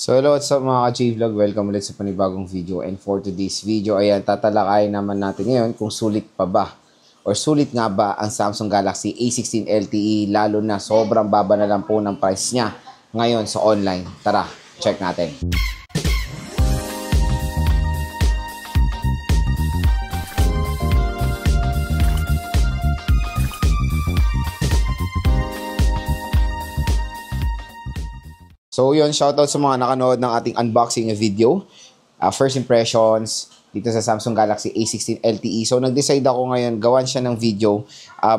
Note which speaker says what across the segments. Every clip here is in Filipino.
Speaker 1: So hello, what's up mga ka-J-Vlog? Welcome ulit sa panibagong video. And for today's video, ayan, tatalakayin naman natin ngayon kung sulit pa ba or sulit nga ba ang Samsung Galaxy A16 LTE, lalo na sobrang baba na lang po ng price niya ngayon sa online. Tara, check natin. So yun, shoutout sa mga nakanood ng ating unboxing video. First impressions dito sa Samsung Galaxy A16 LTE. So nag-decide ako ngayon gawan siya ng video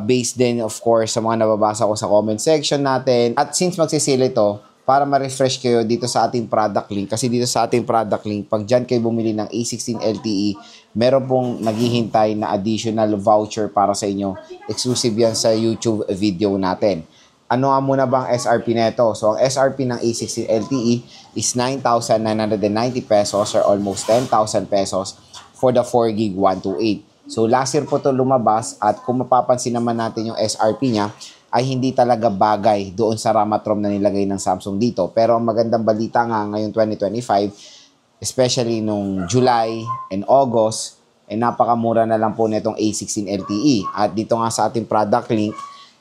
Speaker 1: based din of course sa mga nababasa ko sa comment section natin. At since magsisale ito, para ma-refresh kayo dito sa ating product link. Kasi dito sa ating product link, pag dyan kayo bumili ng A16 LTE, meron pong naghihintay na additional voucher para sa inyo. Exclusive yan sa YouTube video natin. Ano nga muna bang SRP neto? So, ang SRP ng A16 LTE is 9,990 pesos or almost 10,000 pesos for the 4GB 128. So, last year po ito lumabas at kung mapapansin naman natin yung SRP niya, ay hindi talaga bagay doon sa RAM at ROM na nilagay ng Samsung dito. Pero ang magandang balita nga ngayong 2025, especially nung July and August, ay napakamura na lang po nitong A16 LTE. At dito nga sa ating product link,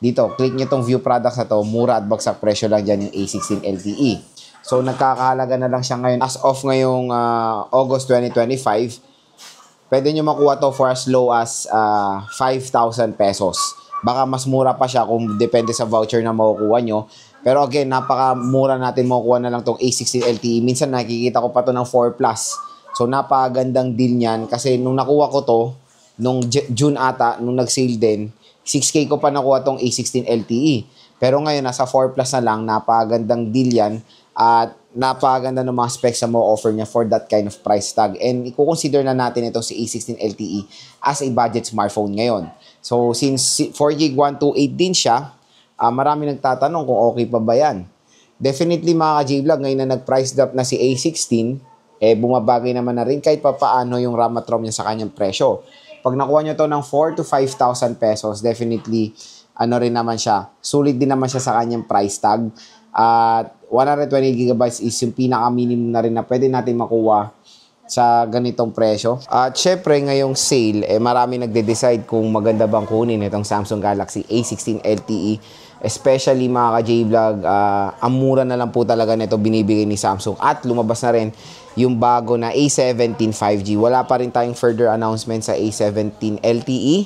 Speaker 1: dito, click nyo itong view products na to, mura at bagsak presyo lang dyan yung A16 LTE. So, nagkakahalaga na lang siya ngayon. As of ngayong August 2025, pwede nyo makuha to for as low as 5,000 pesos. Baka mas mura pa siya kung depende sa voucher na makukuha nyo. Pero again, napakamura natin makukuha na lang tong A16 LTE. Minsan nakikita ko pa to ng 4 Plus. So, napakagandang deal niyan. Kasi nung nakuha ko to, nung June ata, nung nag-sale din, 6K ko pa nakuha tong A16 LTE. Pero ngayon, nasa 4 Plus na lang, napakagandang deal yan. At napakaganda ng mga specs na mo-offer niya for that kind of price tag. And i-consider na natin ito si A16 LTE as a budget smartphone ngayon. So, since 4GB 128 din siya, marami nagtatanong kung okay pa ba yan. Definitely mga ka-J-Vlog, ngayon na nag-price drop na si A16, bumabagay naman na rin kahit pa paano yung RAM at ROM niya sa kanyang presyo. Pag nakuha nyo to ng 4 to 5,000 pesos, definitely, ano rin naman siya, sulit din naman siya sa kanyang price tag. At 120GB is yung pinaka-minimum na rin na pwede natin makuha sa ganitong presyo. At syempre, ngayong sale, marami nagde-decide kung maganda bang kunin itong Samsung Galaxy A16 LTE. Especially mga ka-J-Vlog, ang mura na lang po talaga nito binibigay ni Samsung. At lumabas na rin yung bago na A17 5G. Wala pa rin tayong further announcement sa A17 LTE.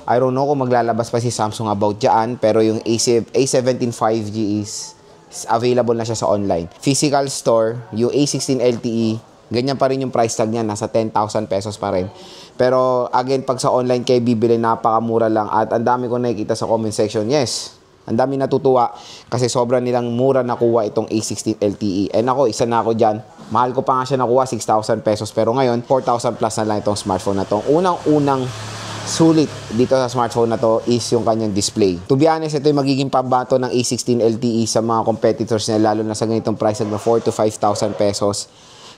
Speaker 1: I don't know kung maglalabas pa si Samsung about dyan. Pero yung A17 5G is available na siya sa online. Physical store, yung A16 LTE, ganyan pa rin yung price tag niya. Nasa 10,000 pesos pa rin. Pero again, pag sa online kayo bibili, napakamura lang. At ang dami ko nakikita sa comment section, yes, ang dami natutuwa kasi sobrang nilang mura nakuha itong A16 LTE. And ako, isa na ako dyan. Mahal ko pa nga siya nakuha, 6,000 pesos. Pero ngayon, 4,000 plus na lang itong smartphone na to. Unang-unang sulit dito sa smartphone na to is yung kanyang display. To be honest, ito yung magiging pambato ng A16 LTE sa mga competitors niya, lalo na sa ganitong price na 4 to 5,000 pesos.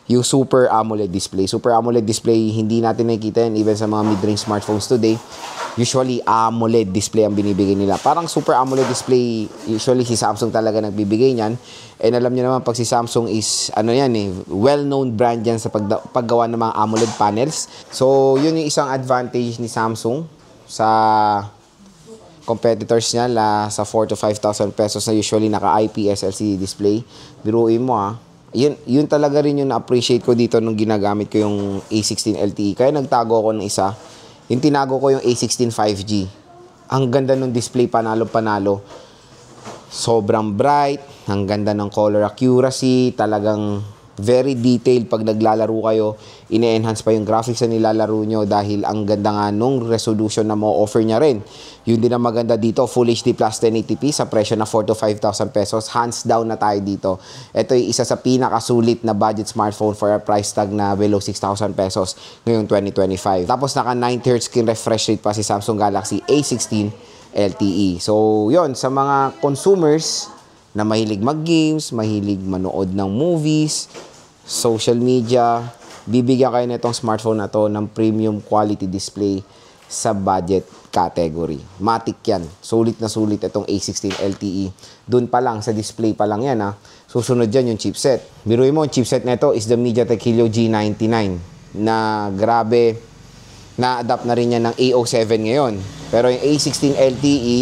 Speaker 1: Yung Super AMOLED display. Super AMOLED display, hindi natin nakikita yan even sa mga mid-range smartphones today. Usually, AMOLED display ang binibigay nila. Parang Super AMOLED display, usually si Samsung talaga nagbibigay niyan. And alam niyo naman, pag si Samsung is, well-known brand yan sa paggawa ng mga AMOLED panels. So, yun yung isang advantage ni Samsung sa competitors niya sa 4 to 5,000 pesos na usually naka-IPS LCD display. Biruin mo yun talaga rin yung na-appreciate ko dito nung ginagamit ko yung A16 LTE. Kaya nagtago ako ng isa. Yung tinago ko yung A16 5G. Ang ganda ng display, panalo-panalo. Sobrang bright. Ang ganda ng color accuracy. Talagang very detailed pag naglalaro kayo. Ine-enhance pa yung graphics na nilalaro nyo dahil ang ganda nga nung resolution na mo-offer niya rin. Yun din ang maganda dito, Full HD Plus 1080p sa presyo na 4 to 5,000 pesos. Hands down na tayo dito. Ito yung isa sa pinakasulit na budget smartphone for a price tag na below 6,000 pesos ngayong 2025. Tapos naka 90Hz screen refresh rate pa si Samsung Galaxy A16 LTE. So yun, sa mga consumers na mahilig mag-games, mahilig manood ng movies, social media, bibigyan kayo nitong smartphone na to ng premium quality display. sa budget category. Matic yan. Sulit na sulit itong A16 LTE. Doon pa lang, sa display pa lang yan ha. Susunod dyan yung chipset. Biruin mo, yung chipset nito is the MediaTek Helio G99 na grabe, na-adapt na rin yan ng A07 ngayon. Pero yung A16 LTE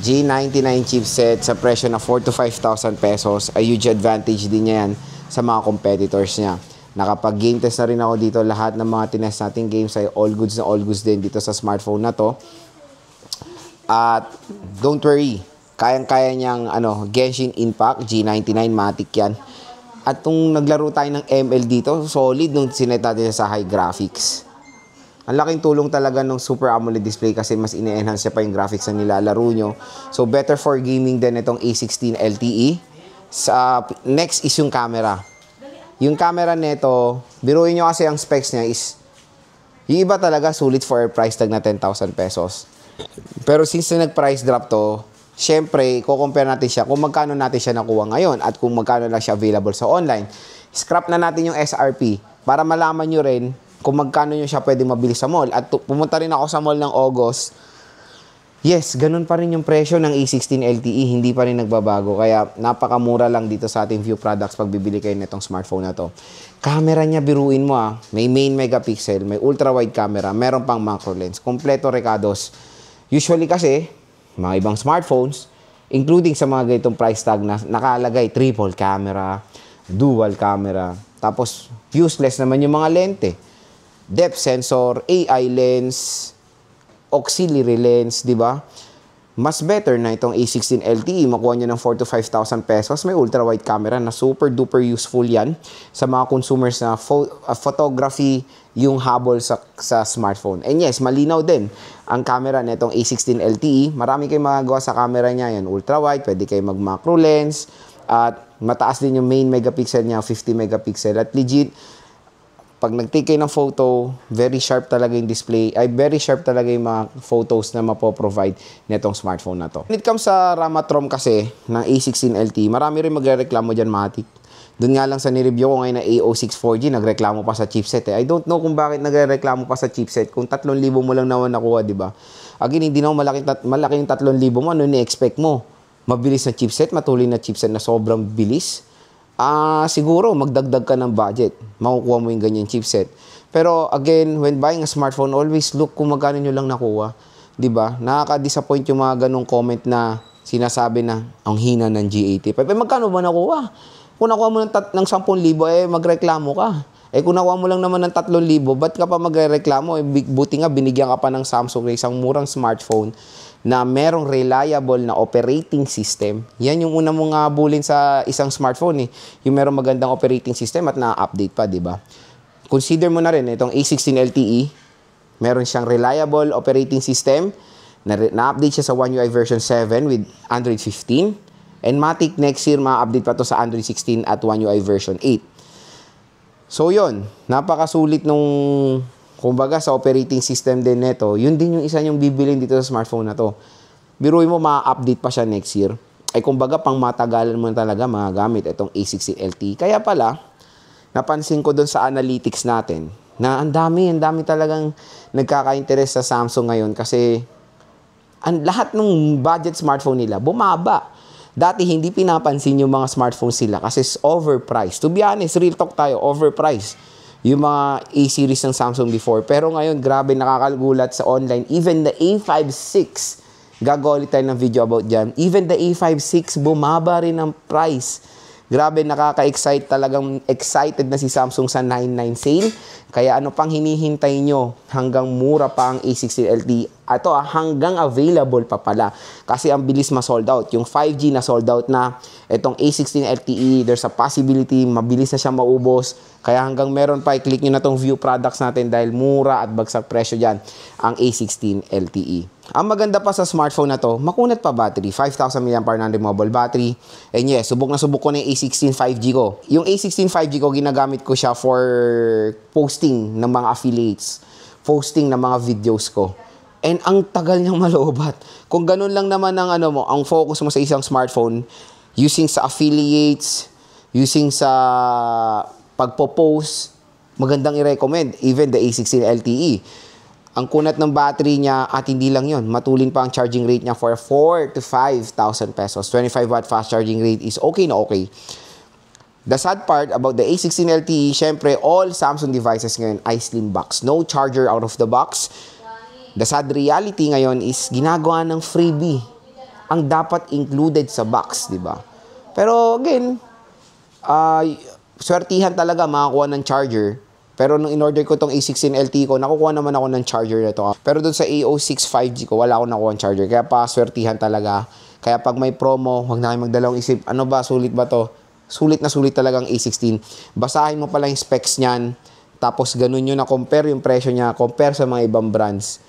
Speaker 1: G99 chipset sa presyo na 4,000 to 5,000 pesos ay huge advantage din niya yan sa mga competitors niya. Nakapag-game test na rin ako dito. Lahat ng mga tinest nating games ay all goods na all goods din dito sa smartphone na to. At don't worry, kayang-kaya niyang Genshin Impact G99 Matic yan. At kung naglaro tayo ng ML dito, solid nung sinet natin sa high graphics. Ang laking tulong talaga ng Super AMOLED display kasi mas ine-enhance pa yung graphics na nilalaro nyo. So better for gaming din itong A16 LTE. Next is yung camera. Yung camera nito, biruin nyo kasi ang specs niya is, yung iba talaga sulit for a price tag na 10,000 pesos. Pero since na nag-price drop to, syempre, i-compare natin siya kung magkano natin siya nakuha ngayon at kung magkano lang siya available sa online. Scrap na natin yung SRP para malaman nyo rin kung magkano nyo siya pwede mabili sa mall. At pumunta rin ako sa mall ng August. Yes, ganun pa rin yung presyo ng A16 LTE, hindi pa rin nagbabago. Kaya napakamura lang dito sa ating View Products pag bibili kayo nitong smartphone na to. Camera niya, biruin mo may main megapixel, may ultra-wide camera, meron pang macro lens, kompleto recados. Usually kasi, mga ibang smartphones, including sa mga ganitong price tag na nakalagay, triple camera, dual camera, tapos useless naman yung mga lente. Depth sensor, AI lens, auxiliary lens, di ba? Mas better na itong A16 LTE. Makuha nyo ng 4,000 to 5,000 pesos. May ultra-wide camera na super duper useful yan sa mga consumers na photography yung habol sa smartphone. And yes, malinaw din ang camera na itong A16 LTE. Marami kayong magagawa sa camera niya. Yan, ultra-wide. Pwede kayo mag-macro lens. At mataas din yung main megapixel niya, 50 megapixel. At legit, pag nag-take kayo ng photo, very sharp talaga yung display, ay very sharp talaga yung mga photos na mapoprovide nitong smartphone na to. When it comes sa RAM at ROM kasi ng A16 LTE, marami rin magre-reklamo dyan, Matic. Doon nga lang sa nireview ko ngayon na A06 4G, nagreklamo pa sa chipset I don't know kung bakit nagre-reklamo pa sa chipset kung 3,000 mo lang naman nakuha, di ba? Again, hindi naman malaking 3,000 mo, ano ni-expect mo? Mabilis na chipset, matuloy na chipset na sobrang bilis? Siguro magdagdag ka ng budget, makukuha mo yung ganyan chipset. Pero again, when buying a smartphone, always look kung magkano nyo lang nakuha. 'Di ba? Nakaka-disappoint yung mga ganung comment na sinasabi na ang hina ng G85. Magkano ba nakuha? Kung nakuha mo ng 10,000, magreklamo ka. Kung nakuha mo lang naman ng 3,000, ba't ka pa magreklamo? Buti nga binigyan ka pa ng Samsung ng isang murang smartphone na merong reliable na operating system. Yan yung una mong habulin sa isang smartphone yung merong magandang operating system at na-update pa, di ba? Consider mo na rin itong A16 LTE, meron siyang reliable operating system, na-update siya sa One UI version 7 with Android 15, and Matic next year ma-update pa to sa Android 16 at One UI version 8. So yun, napakasulit nung kumbaga sa operating system din nito, yun din yung isa yung bibilin dito sa smartphone na to. Biruin mo, ma-update pa siya next year. Kumbaga, pang matagalan mo talaga magagamit itong A16 LTE. Kaya pala, napansin ko dun sa analytics natin, na ang dami talagang nagkaka-interest sa Samsung ngayon kasi lahat ng budget smartphone nila, bumaba. Dati, hindi pinapansin yung mga smartphone sila kasi overpriced. To be honest, real talk tayo, overpriced yung mga A-series ng Samsung before. Pero ngayon, grabe, nakakagulat sa online. Even the A56, gagawin tayo ng video about dyan. Even the A56, bumaba rin ang price. Grabe, nakaka-excite. Talagang excited na si Samsung sa 9/9 sale. Kaya ano pang hinihintay nyo? Hanggang mura pa ang A16 LTE. Ito hanggang available pa pala. Kasi ang bilis ma-sold out. Yung 5G na sold out na. Itong A16 LTE, there's a possibility, mabilis na siya maubos. Kaya hanggang meron pa, i-click nyo na tong View Products natin dahil mura at bagsak presyo dyan ang A16 LTE. Ang maganda pa sa smartphone na to, makunat pa battery. 5,000 mAh na removable battery. And yes, subok na subok ko na yung A16 5G ko. Yung A16 5G ko, ginagamit ko siya for posting ng mga affiliates. Posting ng mga videos ko. And ang tagal niyang maloobat. Kung ganun lang naman ang ang focus mo sa isang smartphone, using sa affiliates, using sa pagpo-post, magandang i-recommend even the A16 LTE. Ang kunat ng battery niya at hindi lang yon, matulin pa ang charging rate niya for 4 to 5,000 pesos. 25 watt fast charging rate is okay na okay. The sad part about the A16 LTE, syempre, all Samsung devices ngayon ay slim box. No charger out of the box. The sad reality ngayon is ginagawa ng freebie ang dapat included sa box, di ba? Pero again, swertihan talaga makakuha ng charger. Pero nung in-order ko tong A16 LTE ko, nakukuha naman ako ng charger na to. Pero dun sa A06 5G ko, wala akong nakuha ng charger. Kaya pa, swertihan talaga. Kaya pag may promo, huwag na kayo magdalawang isip, ano ba, sulit ba to? Sulit na sulit talagang A16. Basahin mo pala yung specs niyan. Tapos ganun yun na compare yung presyo niya. Compare sa mga ibang brands.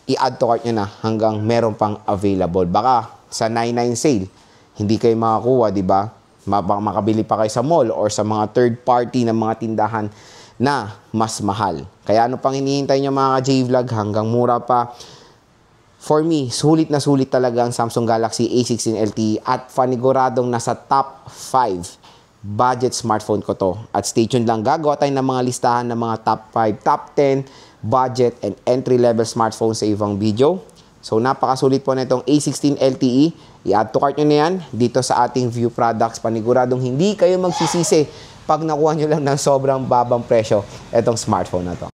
Speaker 1: I-add to cart nyo na hanggang meron pang available. Baka sa 99 sale, hindi kayo makakuha, di ba? Makabili pa kayo sa mall or sa mga third party na mga tindahan na mas mahal. Kaya ano pang hinihintay nyo mga J-Vlog hanggang mura pa. For me, sulit na sulit talaga ang Samsung Galaxy A16 LTE at paniguradong nasa top 5 budget smartphone ko to. At stay tuned lang, gagawa tayo ng mga listahan ng mga top 5, top 10 budget and entry-level smartphone sa ibang video. So napakasulit po na itong A16 LTE. I-add to cart nyo na yan dito sa ating view products. Paniguradong hindi kayo magsisisi pag nakuha nyo lang ng sobrang babang presyo itong smartphone na to.